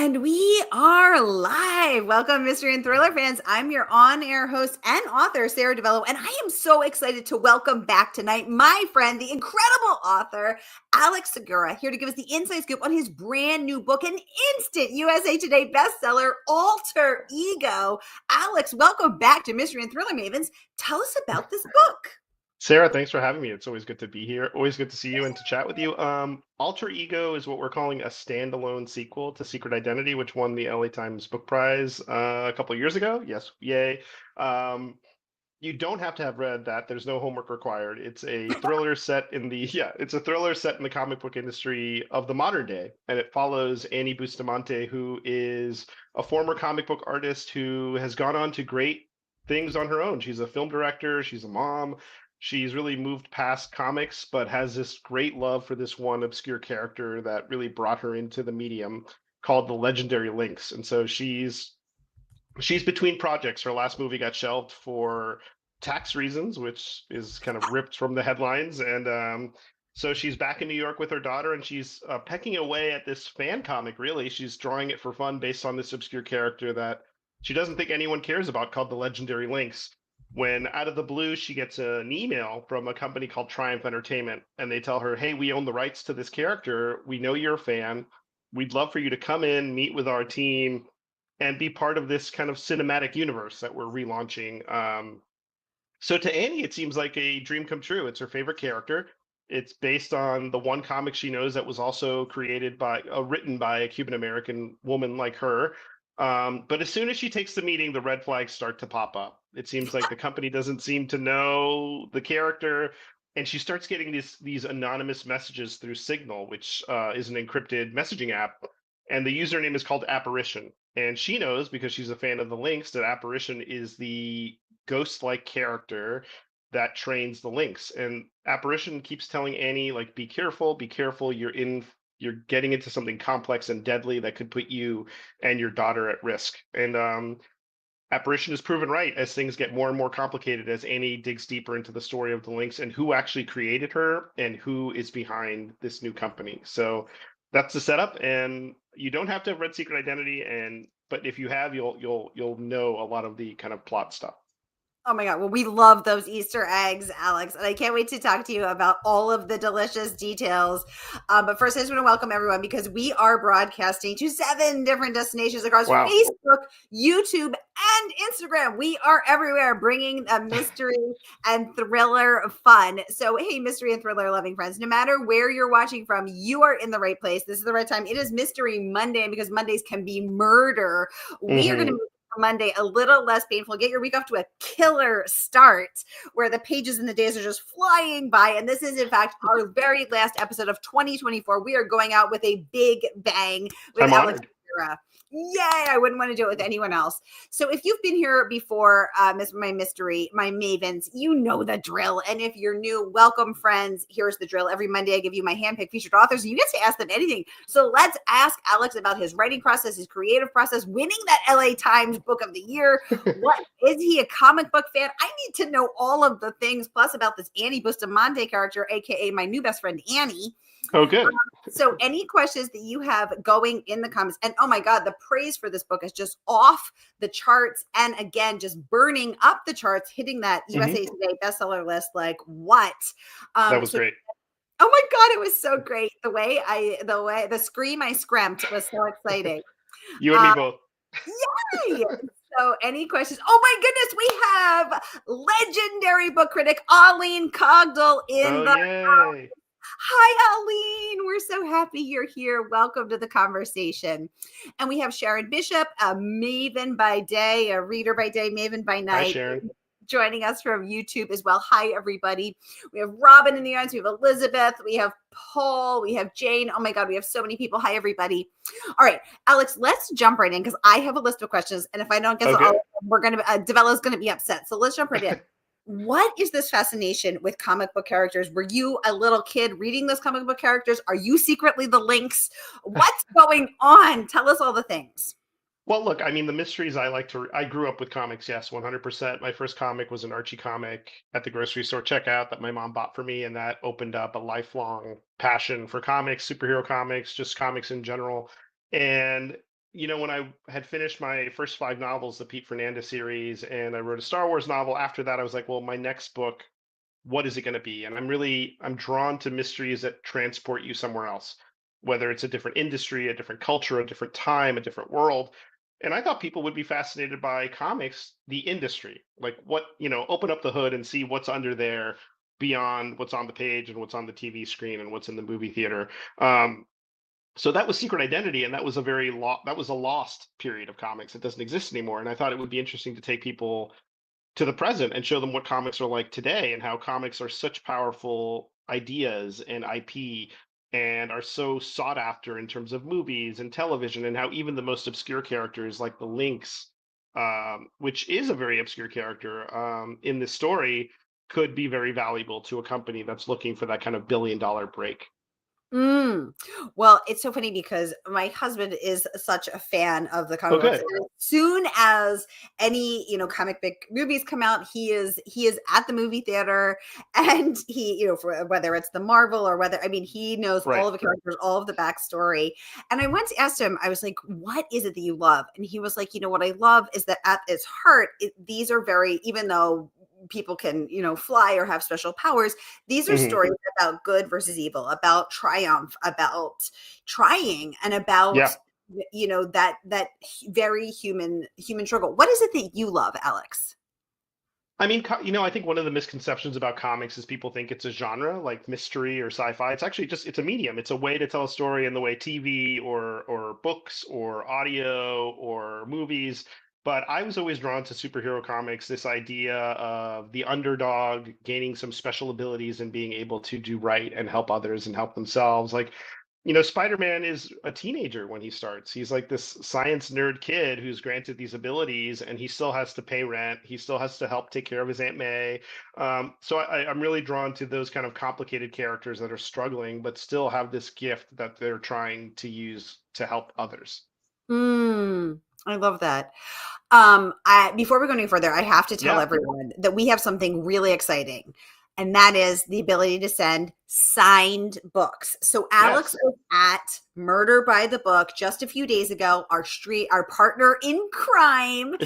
And we are live. Welcome, mystery and thriller fans. I'm your on-air host and author, Sara DiVello, and I am so excited to welcome back tonight my friend, the incredible author, Alex Segura, here to give us the inside scoop on his brand new book, an instant USA Today bestseller, Alter Ego. Alex, welcome back to Mystery and Thriller Mavens. Tell us about this book. Sarah, thanks for having me. It's always good to be here. Always good to see you and to chat with you. Alter Ego is what we're calling a standalone sequel to Secret Identity, which won the LA Times Book Prize a couple of years ago. Yes, yay. Um, you don't have to have read that. There's no homework required. It's a thriller set in the it's a thriller set in the comic book industry of the modern day, and it follows Annie Bustamante, who is a former comic book artist who has gone on to great things on her own. She's a film director, she's a mom. She's really moved past comics, but has this great love for this one obscure character that really brought her into the medium called the Legendary Lynx. And so she's between projects. Her last movie got shelved for tax reasons, which is kind of ripped from the headlines. And so she's back in New York with her daughter, and she's pecking away at this fan comic, really. She's drawing it for fun based on this obscure character that she doesn't think anyone cares about called the Legendary Lynx. When out of the blue, she gets an email from a company called Triumph Entertainment, and they tell her, hey, we own the rights to this character. We know you're a fan. We'd love for you to come in, meet with our team, and be part of this kind of cinematic universe that we're relaunching. So to Annie, it seems like a dream come true. It's her favorite character. It's based on the one comic she knows that was also created by, written by a Cuban American woman like her. But as soon as she takes the meeting, the red flags start to pop up. It seems like the company doesn't seem to know the character, and she starts getting these anonymous messages through Signal, which is an encrypted messaging app, and the username is called Apparition. And she knows, because she's a fan of the Lynx, that Apparition is the ghost-like character that trains the Lynx. And Apparition keeps telling Annie, like, be careful, you're getting into something complex and deadly that could put you and your daughter at risk. And Apparition is proven right as things get more and more complicated as Annie digs deeper into the story of the Lynx and who actually created her and who is behind this new company. So that's the setup, and you don't have to have read Secret Identity, but if you have, you'll know a lot of the kind of plot stuff. Oh my God. Well, we love those Easter eggs, Alex. And I can't wait to talk to you about all of the delicious details. But first, I just want to welcome everyone because we are broadcasting to 7 different destinations across Wow. Facebook, YouTube, and Instagram. We are everywhere bringing a mystery and thriller fun. So, hey, mystery and thriller loving friends, no matter where you're watching from, you are in the right place. This is the right time. It is Mystery Monday, and because Mondays can be murder, we are going to Monday a little less painful. Get your week off to a killer start where the pages and the days are just flying by. And this is, in fact, our very last episode of 2024. We are going out with a big bang with Alex Segura. Yay, I wouldn't want to do it with anyone else. So if you've been here before, my mystery, my mavens, you know the drill. And if you're new, welcome, friends. Here's the drill. Every Monday, I give you my handpicked featured authors, and you get to ask them anything. So let's ask Alex about his writing process, his creative process, winning that LA Times Book of the Year. What is he, a comic book fan? I need to know all of the things, plus about this Annie Bustamante character, aka my new best friend, Annie. Oh, good. So any questions that you have going in the comments, and oh my God, the praise for this book is just off the charts. And again, just burning up the charts, hitting that USA Today bestseller list. Like what? That was great. Oh my God, it was so great. The scream I screamed was so exciting. You and me both. Yay! So any questions? Oh my goodness, we have legendary book critic Arlene Cogdell in the yay. Hi, Aline. We're so happy you're here. Welcome to the conversation. And we have Sharon Bishop, a maven by day, a reader by day, maven by night. Hi, Sharon. Joining us from YouTube as well. Hi, everybody. We have Robin in the audience. We have Elizabeth. We have Paul. We have Jane. Oh my God, we have so many people. Hi, everybody. All right, Alex, let's jump right in because I have a list of questions. And if I don't get to all of them, we're going to, DiVello's going to be upset. So let's jump right in. What is this fascination with comic book characters? Were you a little kid reading those comic book characters? Are you secretly the Lynx? What's going on? Tell us all the things. Well, look, I mean, the mysteries I grew up with comics, yes, 100%. My first comic was an Archie comic at the grocery store checkout that my mom bought for me, and that opened up a lifelong passion for comics, superhero comics, just comics in general. And when I had finished my first 5 novels, the Pete Fernandez series, and I wrote a Star Wars novel. After that, I was like, well, my next book, what is it going to be? And I'm drawn to mysteries that transport you somewhere else, whether it's a different industry, a different culture, a different time, a different world. And I thought people would be fascinated by comics, the industry, like open up the hood and see what's under there beyond what's on the page and what's on the TV screen and what's in the movie theater. Um, so that was Secret Identity, and that was that was a lost period of comics. It doesn't exist anymore. And I thought it would be interesting to take people to the present and show them what comics are like today and how comics are such powerful ideas and IP and are so sought after in terms of movies and television, and how even the most obscure characters like the Lynx, which is a very obscure character in this story, could be very valuable to a company that's looking for that kind of $1 billion break. Mm. Well, it's so funny because my husband is such a fan of the comic books. Okay. And as soon as any, comic book movies come out, he is at the movie theater, and he, for whether it's the Marvel or whether, I mean, he knows all Right. of the characters, all of the backstory. And I went to ask him, I was like, what is it that you love? And he was like, what I love is that at its heart, these are very, even though people can, fly or have special powers, these are Hmm. stories about good versus evil, about triumph, about trying, and about Yeah. very human struggle. What is it that you love, Alex? I mean, I think one of the misconceptions about comics is people think it's a genre like mystery or sci-fi. It's actually just it's a medium. It's a way to tell a story in the way TV or books or audio or movies. But I was always drawn to superhero comics, this idea of the underdog gaining some special abilities and being able to do right and help others and help themselves. Like, Spider-Man is a teenager when he starts. He's like this science nerd kid who's granted these abilities, and he still has to pay rent. He still has to help take care of his Aunt May. So I'm really drawn to those kind of complicated characters that are struggling, but still have this gift that they're trying to use to help others. I love that. Before we go any further, I have to tell Yeah. everyone that we have something really exciting, and that is the ability to send signed books. So Alex Yes. was at Murder by the Book just a few days ago, our partner in crime,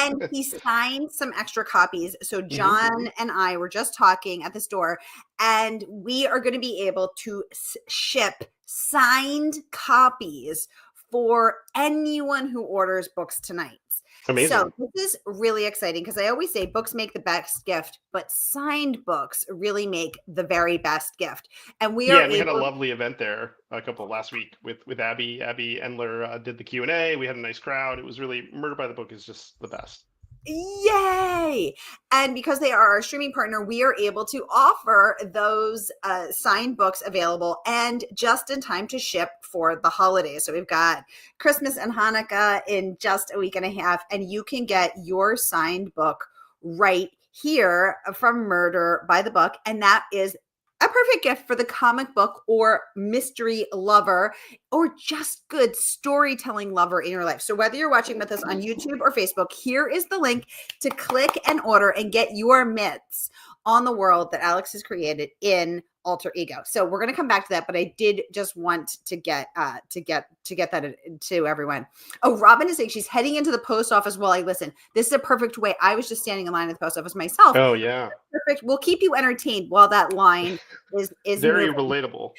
and he signed some extra copies. So Hmm. John and I were just talking at the store, and we are going to be able to ship signed copies for anyone who orders books tonight. So Amazing. this is really exciting because I always say books make the best gift, but signed books really make the very best gift. And we Yeah, are and we had a able. lovely event there a couple last week with Abby. Abby Endler did the Q&A. We had a nice crowd. It was really Murder by the Book is just the best. Yay! And because they are our streaming partner, we are able to offer those signed books available and just in time to ship for the holidays. So we've got Christmas and Hanukkah in just a week and a half, and you can get your signed book right here from Murder by the Book. And that is a perfect gift for the comic book or mystery lover, or just good storytelling lover in your life. So whether you're watching with us on YouTube or Facebook, here is the link to click and order and get your mitts on the world that Alex has created in Alter Ego. So we're going to come back to that, but I did just want to get that to everyone. Oh, Robin is saying she's heading into the post office while I listen. This is a perfect way. I was just standing in line at the post office myself. Oh yeah. Perfect. We'll keep you entertained while that line is Very moving. relatable.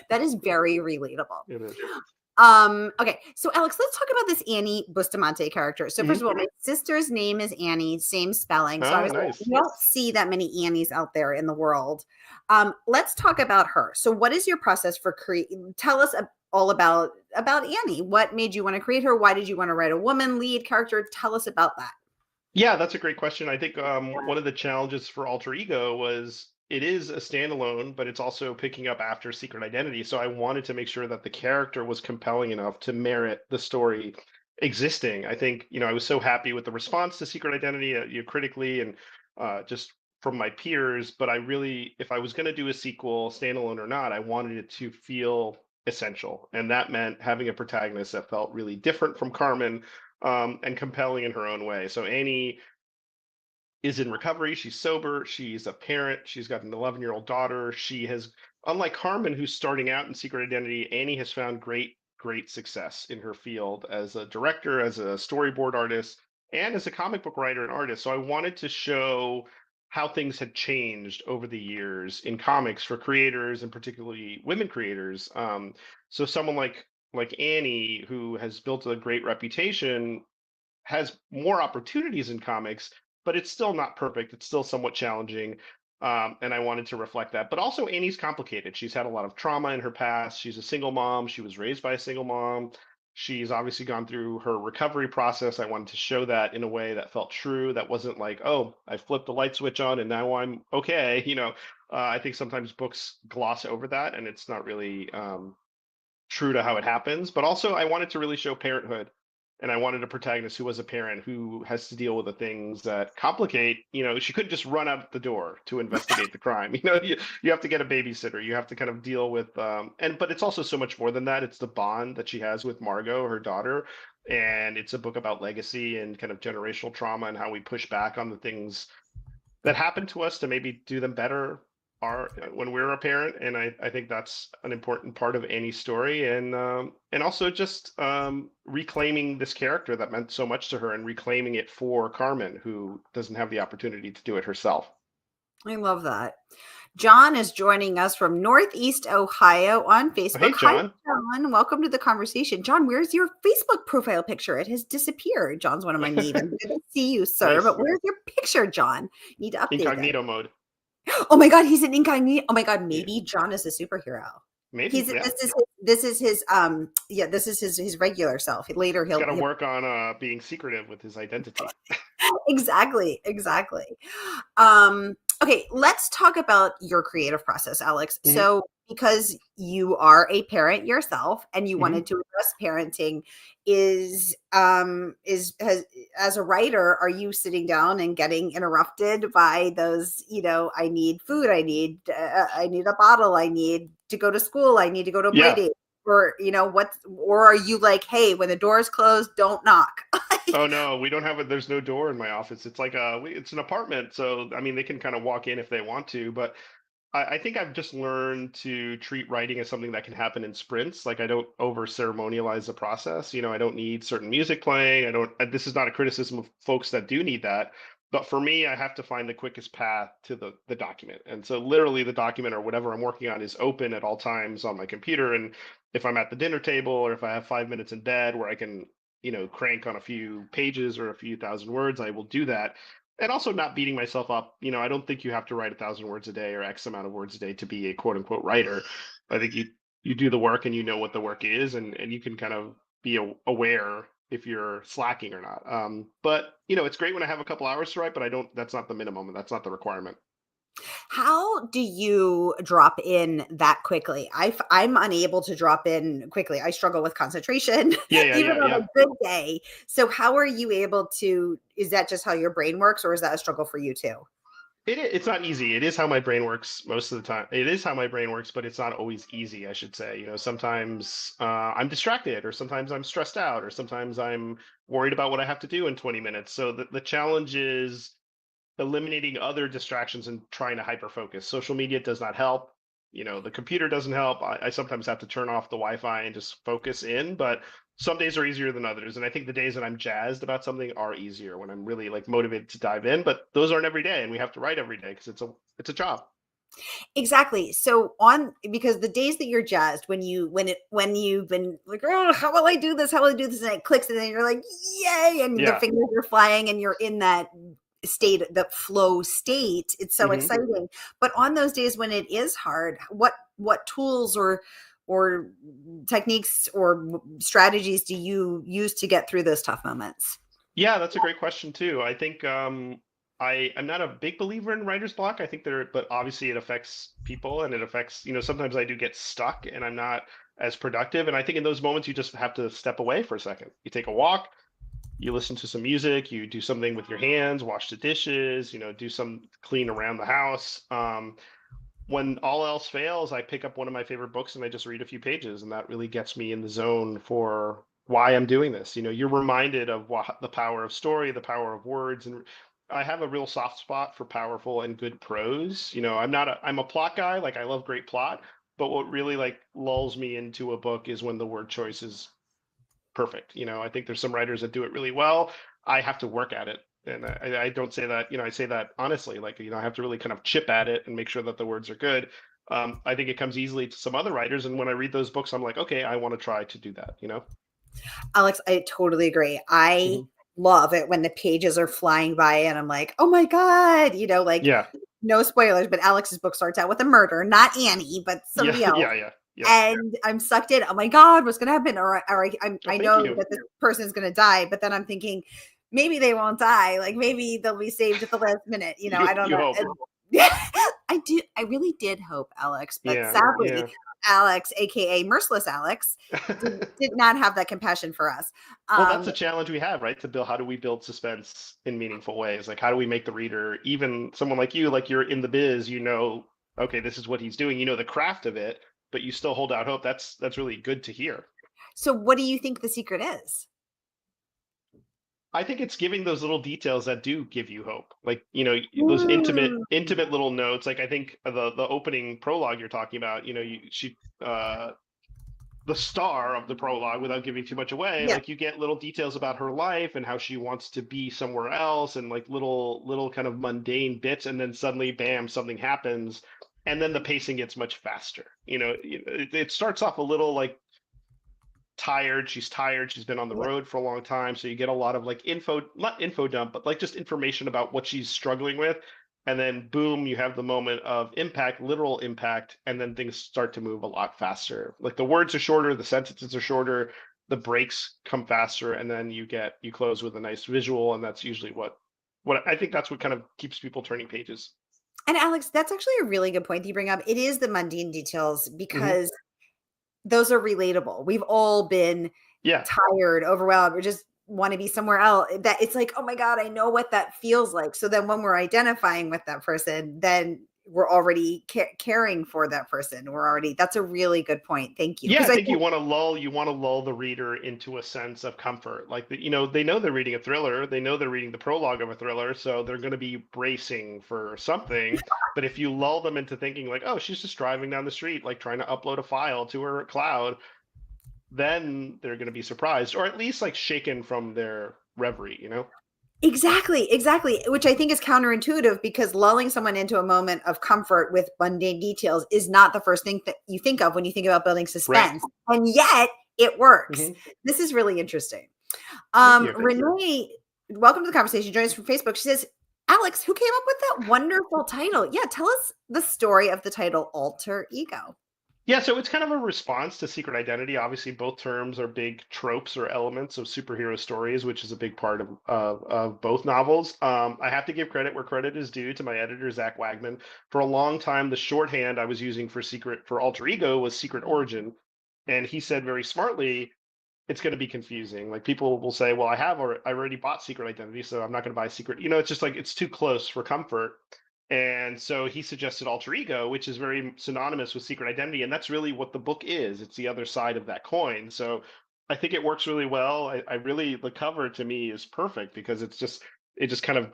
That is very relatable. It is. Okay, so Alex, let's talk about this Annie Bustamante character. So first Hmm. of all, my sister's name is Annie, same spelling. So I Oh, was like, nice. you don't see that many Annies out there in the world. Let's talk about her. So what is your process for tell us all about Annie. What made you want to create her? Why did you want to write a woman lead character? Tell us about that. Yeah, that's a great question. I think one of the challenges for Alter Ego was it is a standalone, but it's also picking up after Secret Identity. So I wanted to make sure that the character was compelling enough to merit the story existing. I think, I was so happy with the response to Secret Identity, critically and just from my peers. But I really, if I was going to do a sequel, standalone or not, I wanted it to feel essential. And that meant having a protagonist that felt really different from Carmen, and compelling in her own way. So Annie is in recovery. She's sober. She's a parent. She's got an 11-year-old daughter. She has, unlike Carmen, who's starting out in Secret Identity, Annie has found great great success in her field as a director, as a storyboard artist, and as a comic book writer and artist. So I wanted to show how things had changed over the years in comics for creators and particularly women creators. So someone like Annie, who has built a great reputation, has more opportunities in comics, but it's still not perfect. It's still somewhat challenging. And I wanted to reflect that. But also, Annie's complicated. She's had a lot of trauma in her past. She's a single mom. She was raised by a single mom. She's obviously gone through her recovery process. I wanted to show that in a way that felt true, that wasn't like, oh, I flipped the light switch on and now I'm okay. I think sometimes books gloss over that and it's not really true to how it happens. But also, I wanted to really show parenthood, and I wanted a protagonist who was a parent who has to deal with the things that complicate. She couldn't just run out the door to investigate the crime. You have to get a babysitter. You have to kind of deal with, but it's also so much more than that. It's the bond that she has with Margot, her daughter, and it's a book about legacy and kind of generational trauma and how we push back on the things that happen to us to maybe do them better are when we're a parent. And I think that's an important part of Annie's story, and also just reclaiming this character that meant so much to her and reclaiming it for Carmen, who doesn't have the opportunity to do it herself. I love that. John is joining us from Northeast Ohio on Oh, hey, Facebook. Hi, John. John. Welcome to the conversation. John, where's your Facebook profile picture? It has disappeared. John's one of my mavens. Good to see you, sir. Nice. But where's your picture, John? You need to update that. Incognito mode. Oh my God, he's an incognito. Oh my God, maybe John is a superhero. Maybe, He's yeah. this is his regular self. Later He's got to he'll work on being secretive with his identity. exactly. Okay, let's talk about your creative process, Alex. Hmm. So, because you are a parent yourself and you Hmm. wanted to address parenting, is has as a writer, are you sitting down and getting interrupted by those? I need food, I need a bottle, I need to go to school, I need to go to a play Yeah. date, or are you like, hey, when the door is closed, don't knock? Oh no, we don't have it. There's no door in my office. It's like it's an apartment, so I mean they can kind of walk in if they want to. But I think I've just learned to treat writing as something that can happen in sprints. Like I don't over ceremonialize the process. I don't need certain music playing. I don't. This is not a criticism of folks that do need that. But for me, I have to find the quickest path to the document. And so literally the document or whatever I'm working on is open at all times on my computer. And if I'm at the dinner table or if I have 5 minutes in bed where I can crank on a few pages or a few thousand words, I will do that. And also not beating myself up. I don't think you have to write 1,000 words a day or X amount of words a day to be a quote unquote writer. I think you do the work and you know what the work is, and you can kind of be aware if you're slacking or not. But it's great when I have a couple hours to write, but I don't. That's not the minimum, and that's not the requirement. How do you drop in that quickly? I'm unable to drop in quickly. I struggle with concentration, Yeah, yeah, even yeah, on yeah. a good day. So, how are you able to? Is that just how your brain works, or is that a struggle for you too? It's not easy. It is how my brain works most of the time. It is how my brain works, but it's not always easy, I should say. Sometimes I'm distracted, or sometimes I'm stressed out, or sometimes I'm worried about what I have to do in 20 minutes. So the challenge is eliminating other distractions and trying to hyper focus. Social media does not help. The computer doesn't help. I sometimes have to turn off the Wi-Fi and just focus in, but some days are easier than others. And I think the days that I'm jazzed about something are easier when I'm really like motivated to dive in, but those aren't every day and we have to write every day because it's a job. Exactly. So on because the days that you're jazzed when you've been like, oh, how will I do this? How will I do this? And it clicks, and then you're like, yay, and the Yeah. fingers are flying, and you're in that state, the flow state. It's so Hmm. exciting. But on those days when it is hard, what tools or techniques or strategies do you use to get through those tough moments? Yeah, that's a great question too. I think I'm not a big believer in writer's block. I think but obviously it affects people and it affects, sometimes I do get stuck and I'm not as productive. And I think in those moments you just have to step away for a second. You take a walk, you listen to some music, you do something with your hands, wash the dishes, do some clean around the house. When all else fails, I pick up one of my favorite books and I just read a few pages, and that really gets me in the zone for why I'm doing this. You're reminded of the power of story, the power of words, and I have a real soft spot for powerful and good prose. I'm a plot guy. Like I love great plot, But what really like lulls me into a book is when the word choice is perfect. I think there's some writers that do it really well. I have to work at it. And I don't say that, I say that honestly, like, I have to really kind of chip at it and make sure that the words are good. I think it comes easily to some other writers. And when I read those books, I'm like, okay, I want to try to do that. Alex, I totally agree. I Hmm. love it when the pages are flying by and I'm like, oh my God, like Yeah. no spoilers, but Alex's book starts out with a murder, not Annie, but Yeah. somebody else. Yeah. Yeah. Yeah. And I'm sucked in. Oh my God, what's going to happen? Or Oh, I thank know you. that this person's going to die, but then I'm thinking maybe they won't die. Like maybe they'll be saved at the last minute. I don't You know. hope. I really did hope, Alex, but Yeah. sadly, Yeah. Alex, aka Merciless Alex, did not have that compassion for us. Well, that's Um, the challenge we have, right? To build, how do we build suspense in meaningful ways? Like, how do we make the reader, even someone like you, like you're in the biz, okay, this is what he's doing, the craft of it, but you still hold out hope. That's really good to hear. so what do you think the secret is? I think it's giving those little details that do give you hope. Like, those Mm. intimate little notes. Like I think the opening prologue you're talking about, she the star of the prologue, without giving too much away, Yeah. like you get little details about her life and how she wants to be somewhere else, and like little kind of mundane bits, and then suddenly bam, something happens, and then the pacing gets much faster. It starts off a little like tired. She's tired, she's been on the Yeah. road for a long time, so you get a lot of like not info dump, but like just information about what she's struggling with. And then boom, you have the moment of impact, literal impact, and then things start to move a lot faster. Like the words are shorter, the sentences are shorter, the breaks come faster, and then you close with a nice visual. And that's usually what I think, that's what kind of keeps people turning pages. And Alex, that's actually a really good point that you bring up. It is the mundane details Hmm. because those are relatable. We've all been Yeah. tired, overwhelmed, or just want to be somewhere else. That it's like, oh my God, I know what that feels like. So then when we're identifying with that person, then we're already caring for that person. That's a really good point. Thank you. Yeah, Because I I think think you want to lull the reader into a sense of comfort. Like they know they're reading a thriller, they know they're reading the prologue of a thriller, so they're going to be bracing for something. But if you lull them into thinking like, oh, she's just driving down the street, like trying to upload a file to her cloud, then they're going to be surprised, or at least like shaken from their reverie. exactly, which I think is counterintuitive because lulling someone into a moment of comfort with mundane details is not the first thing that you think of when you think about building Right. suspense. And yet it works. Hmm. This is really interesting. Thank you. Renee, welcome to the conversation. Join us from Facebook. She says, Alex, who came up with that wonderful title? Yeah, tell us the story of the title Alter Ego. Yeah, so it's kind of a response to secret identity. Obviously, both terms are big tropes or elements of superhero stories, which is a big part of both novels. I have to give credit where credit is due to my editor, Zach Wagman. For a long time, the shorthand I was using for alter ego was secret origin. And he said very smartly, it's going to be confusing. Like people will say, well, I already bought secret identity, so I'm not going to buy secret. It's just like it's too close for comfort. And so he suggested alter ego, which is very synonymous with secret identity. And that's really what the book is. It's the other side of that coin. So I think it works really well. I really, the cover to me is perfect because it just kind of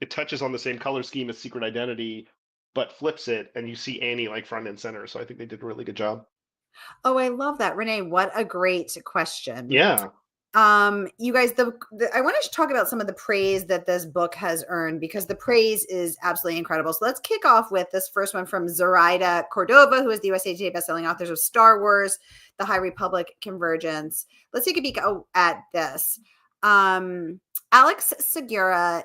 it touches on the same color scheme as secret identity, but flips it. And you see Annie like front and center. So I think they did a really good job. Oh, I love that. Renee, what a great question. Yeah. You guys, I want to talk about some of the praise that this book has earned because the praise is absolutely incredible. So let's kick off with this first one from Zoraida Cordova, who is the USA Today bestselling authors of Star Wars, The High Republic, Convergence. Let's take a peek at this. Alex Segura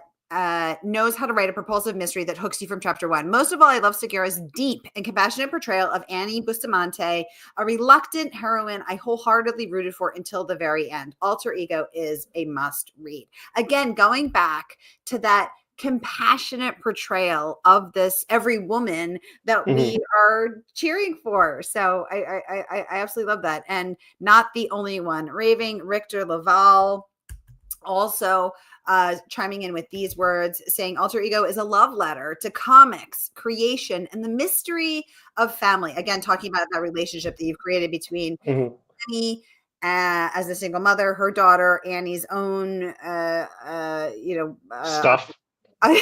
knows how to write a propulsive mystery that hooks you from chapter one. Most of all, I love Segura's deep and compassionate portrayal of Annie Bustamante, a reluctant heroine I wholeheartedly rooted for until the very end. Alter Ego is a must read. Again, going back to that compassionate portrayal of this every woman that we Hmm. are cheering for. So I absolutely love that. And not the only one. Raving Richter Laval also chiming in with these words, saying Alter Ego is a love letter to comics, creation, and the mystery of family. Again, talking about that relationship that you've created between Hmm. Annie as a single mother, her daughter, Annie's own, Stuff. her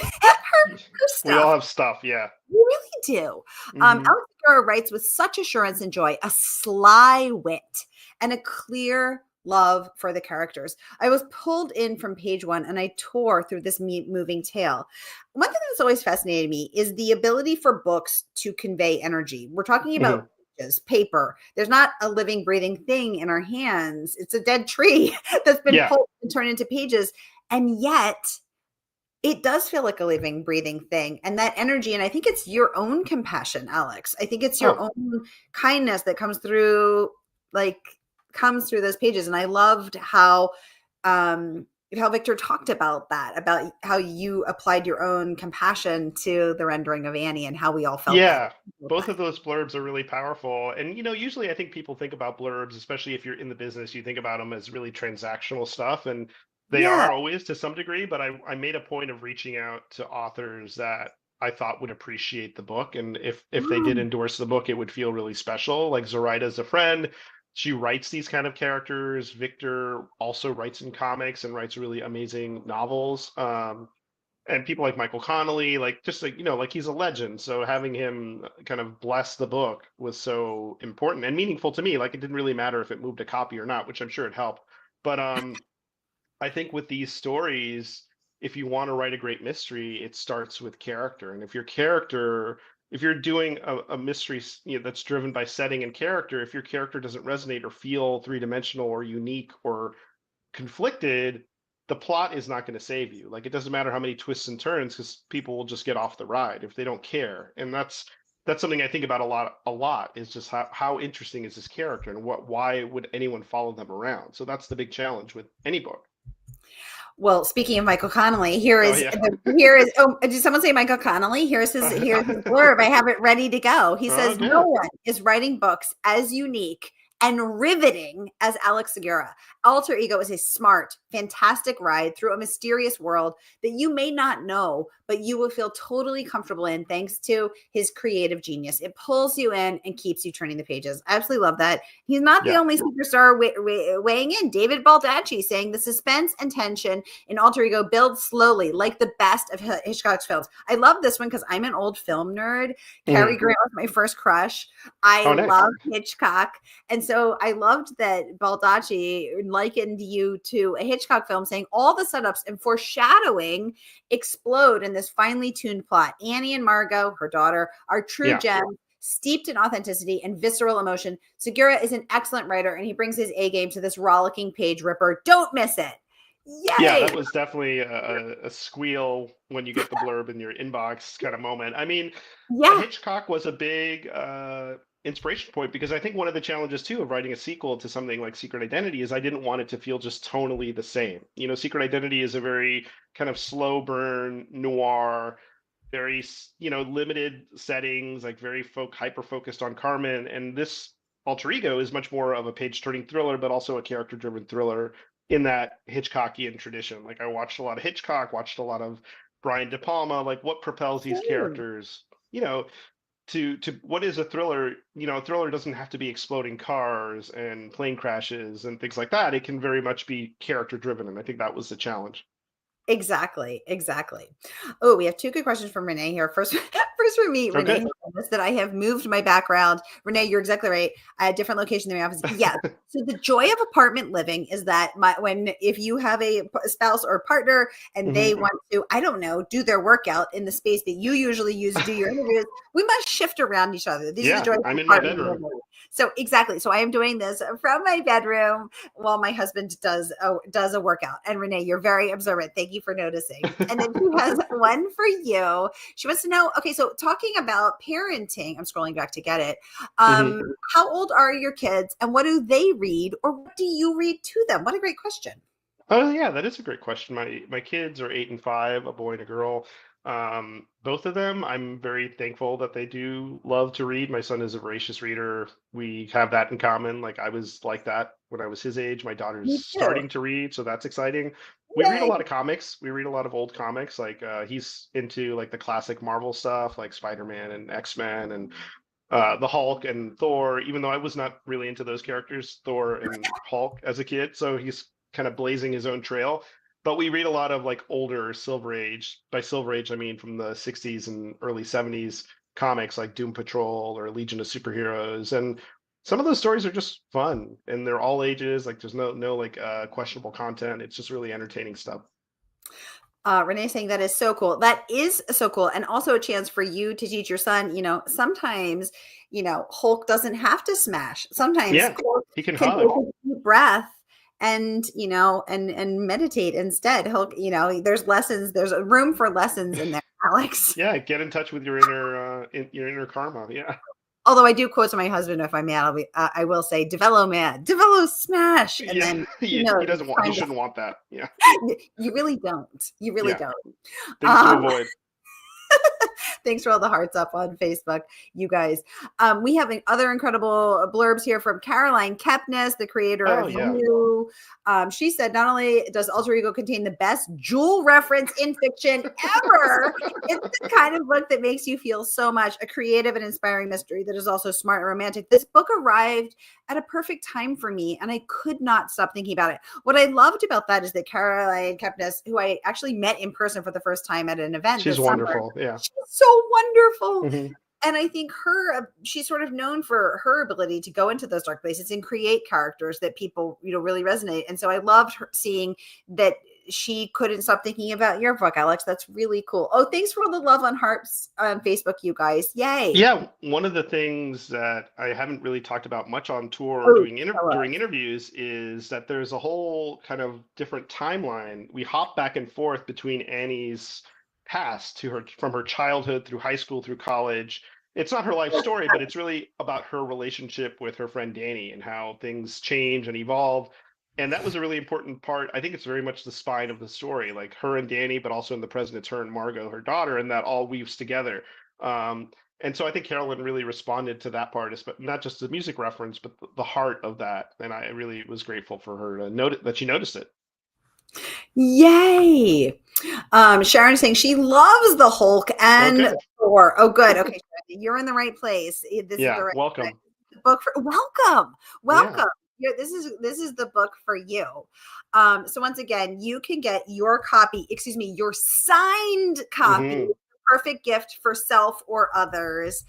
We all stuff. have stuff, yeah. You really do. Hmm. Alex Segura writes with such assurance and joy, a sly wit, and a clear love for the characters. I was pulled in from page one and I tore through this moving tale. One thing that's always fascinated me is the ability for books to convey energy. We're talking about Hmm. pages, paper. There's not a living, breathing thing in our hands. It's a dead tree that's been Yeah. pulled and turned into pages. And yet, it does feel like a living, breathing thing. And that energy, and I think it's your own compassion, Alex. I think it's your Oh, own kindness that like, comes through those pages. And I loved how Victor talked about that, about how you applied your own compassion to the rendering of Annie and how we all felt that. yeah. Both of those blurbs are really powerful. And, usually I think people think about blurbs, especially if you're in the business, you think about them as really transactional stuff. And they Yeah. are always to some degree, but I made a point of reaching out to authors that I thought would appreciate the book. And if they did Mm, endorse the book, it would feel really special. Like Zoraida's a friend. She writes these kind of characters. Victor also writes in comics and writes really amazing novels. And people like Michael Connolly, like just like like he's a legend. So having him kind of bless the book was so important and meaningful to me. Like it didn't really matter if it moved a copy or not, which I'm sure it helped. But I think with these stories, if you want to write a great mystery, it starts with character. And if you're doing a mystery, that's driven by setting and character, if your character doesn't resonate or feel three-dimensional or unique or conflicted, the plot is not going to save you. Like it doesn't matter how many twists and turns because people will just get off the ride if they don't care. And that's something I think about a lot is just how interesting is this character and why would anyone follow them around? So that's the big challenge with any book. well, speaking of Michael Connolly, Oh yeah. here is did someone say Michael Connolly? Here's his blurb. I have it ready to go. He Oh, says, no good. one is writing books as unique and riveting as Alex Segura. Alter Ego is a smart, fantastic ride through a mysterious world that you may not know, but you will feel totally comfortable in thanks to his creative genius. It pulls you in and keeps you turning the pages. I absolutely love that. He's not the Yeah. only superstar weighing in. David Baldacci saying the suspense and tension in Alter Ego builds slowly, like the best of Hitchcock's films. I love this one because I'm an old film nerd. Cary Mhm. Grant was my first crush. I Oh, nice. love Hitchcock. And so I loved that Baldacci likened you to a Hitchcock film, saying all the setups and foreshadowing explode in this finely tuned plot. Annie and Margot, her daughter, are true Yeah. gems steeped in authenticity and visceral emotion. Segura is an excellent writer and he brings his A game to this rollicking page ripper. Don't miss it. Yeah, Yay. that was definitely a squeal when you get the blurb in your inbox kind of moment. I mean, Yeah. Hitchcock was a big inspiration point because I think one of the challenges too of writing a sequel to something like Secret Identity is I didn't want it to feel just tonally the same. Secret Identity is a very kind of slow burn noir, very limited settings, like very hyper focused on Carmen, and this Alter Ego is much more of a page turning thriller, but also a character driven thriller in that Hitchcockian tradition. Like I watched a lot of Hitchcock, watched a lot of Brian De Palma. Like what propels these Same. characters, you know, to what is a thriller? A thriller doesn't have to be exploding cars and plane crashes and things like that. It can very much be character driven, and I think that was the challenge. Exactly, exactly. Oh, we have two good questions from Renee here. First, first for me, Oh, Renee good. has noticed that I have moved my background. Renee, you're exactly right. I had a different location than my office. Yes. So the joy of apartment living is that if you have a spouse or partner and Hmm. they want to, I don't know, do their workout in the space that you usually use to do your interviews, we must shift around each other. These are the Yeah, joys I'm of in my apartment bedroom. living. So exactly. So I am doing this from my bedroom while my husband does a workout. And Renee, you're very observant. Thank you for noticing. And then she has one for you. She wants to know, okay, so talking about parenting, I'm scrolling back to get it. Hmm. How old are your kids and what do they read or what do you read to them? What a great question. Oh yeah, that is a great question. My kids are 8 and 5, a boy and a girl. Both of them, I'm very thankful that they do love to read. My son is a voracious reader. We have that in common. Like I was like that when I was his age. My daughter's Me too. starting to read, so that's exciting. We read a Yay. lot of comics. We read a lot of old comics. Like he's into like the classic Marvel stuff, like Spider-Man and X-Men and the Hulk and Thor, even though I was not really into those characters, Thor and Hulk as a kid. So he's kind of blazing his own trail. but we read a lot of like older Silver Age. By Silver Age, I mean from the 60s and early 70s comics like Doom Patrol or Legion of Superheroes. And some of those stories are just fun and they're all ages. Like there's no like questionable content. It's just really entertaining stuff. Renee saying that is so cool. That is so cool. And also a chance for you to teach your son, sometimes, Hulk doesn't have to smash. Sometimes Yeah, Hulk he can can hug. take a deep breath and, and meditate instead. Hulk, there's lessons, there's a room for lessons in there, Alex. Yeah, get in touch with your your inner karma. Yeah. Although I do quote to my husband, if I'm mad, I will say, DiVello mad, DiVello smash. And Yeah, then, he doesn't want. He shouldn't want that. Yeah, you really don't. You really yeah. don't. Things to avoid. Thanks for all the hearts up on Facebook, you guys. We have other incredible blurbs here from Caroline Kepnes, the creator of You. She said, not only does Alter Ego contain the best Jewel reference in fiction ever, it's the kind of book that makes you feel so much. A creative and inspiring mystery that is also smart and romantic. This book arrived at a perfect time for me, and I could not stop thinking about it. What I loved about that is that Caroline Kepnes, who I actually met in person for the first time at an event She's this wonderful. summer, Yeah. she's so wonderful. Mm-hmm. And I think she's sort of known for her ability to go into those dark places and create characters that people, really resonate. And so I loved seeing that she couldn't stop thinking about your book, Alex. That's really cool. Oh, thanks for all the love on hearts on Facebook, you guys. Yay. Yeah, one of the things that I haven't really talked about much on tour or during interviews is that there's a whole kind of different timeline. We hop back and forth between Annie's past from her childhood through high school through college. It's not her life story, but it's really about her relationship with her friend Danny and how things change and evolve. And that was a really important part. I think it's very much the spine of the story, like her and Danny, but also in the present, it's her and Margot, her daughter, and that all weaves together. And so I think Carolyn really responded to that part, but not just the music reference, but the heart of that. And I really was grateful for her to note that she noticed it. Yay. Sharon is saying she loves the Hulk and Thor. Oh, good. Okay, you're in the right place. This is the right welcome. Place. The book for welcome. Yeah, this is the book for you. So once again, you can get your signed copy. Mm-hmm. Perfect gift for self or others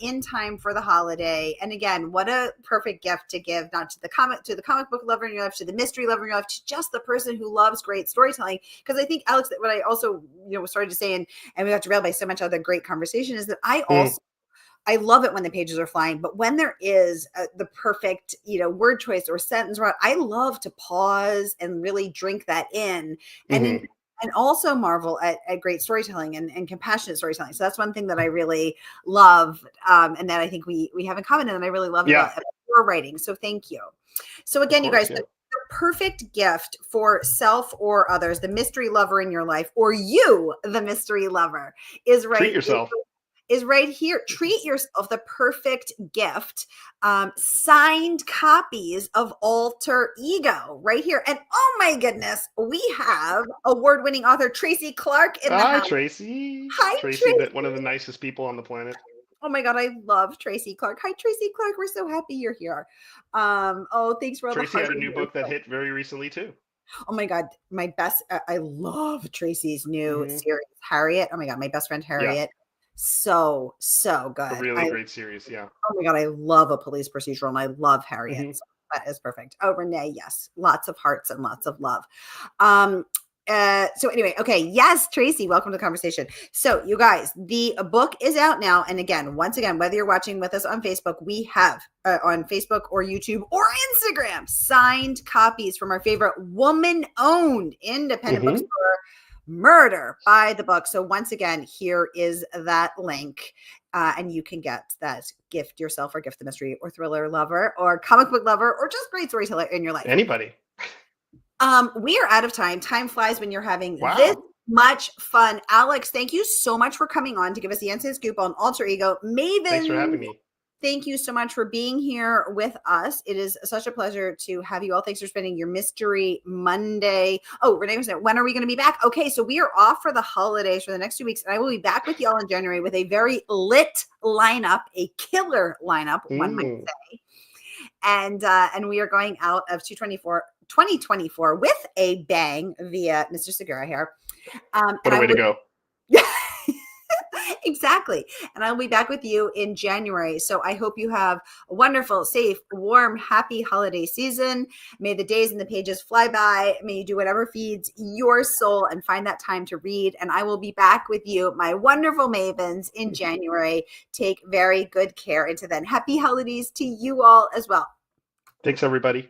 in time for the holiday. And again, what a perfect gift to give, not to the comic book lover in your life, to the mystery lover in your life, to just the person who loves great storytelling. Because I think, Alex, what I also started to say, and we got derailed by so much other great conversation, is that I love it when the pages are flying, but when there is the perfect, word choice or sentence, I love to pause and really drink that in, and also marvel at great storytelling and compassionate storytelling. So that's one thing that I really love, and that I think we have in common, and I really love about your writing. So thank you. So again, you guys, the perfect gift for self or others, the mystery lover in your life, or you, the mystery lover, is right. Treat yourself. Is right here. Treat yourself the perfect gift. Signed copies of Alter Ego right here. And oh my goodness, we have award-winning author Tracy Clark in the house. Tracy. Hi, Tracy. One of the nicest people on the planet. Oh my God, I love Tracy Clark. Hi, Tracy Clark. We're so happy you're here. Thanks for all Tracy the had a new book that hit very recently too. Oh my God, I love Tracy's new series, Harriet. Oh my God, my best friend Harriet. Yeah. So good. A really great series, yeah. Oh my God, I love a police procedural, and I love Harriet. So that is perfect. Oh, Renee, yes, lots of hearts and lots of love. So anyway, okay, yes, Tracy, welcome to the conversation. So you guys, the book is out now, and again, once again, whether you're watching with us on Facebook, we have on Facebook or YouTube or Instagram signed copies from our favorite woman-owned independent bookstore, Murder by the Book. So once again, here is that link, and you can get that gift yourself, or gift the mystery or thriller lover or comic book lover or just great storyteller in your life. Anybody. We are out of time. Time flies when you're having this much fun. Alex, thank you so much for coming on to give us the inside scoop on Alter Ego. Maven, thanks for having me. Thank you so much for being here with us. It is such a pleasure to have you all. Thanks for spending your Mystery Monday. Oh, Renee was saying, when are we going to be back? Okay, so we are off for the holidays for the next 2 weeks, and I will be back with you all in January with a very lit lineup, a killer lineup, one might say. And we are going out of 2024 2024 with a bang via Mr. Segura here. What a way to go. Exactly. And I'll be back with you in January. So I hope you have a wonderful, safe, warm, happy holiday season. May the days and the pages fly by. May you do whatever feeds your soul and find that time to read. And I will be back with you, my wonderful mavens, in January. Take very good care. Until then, happy holidays to you all as well. Thanks, everybody.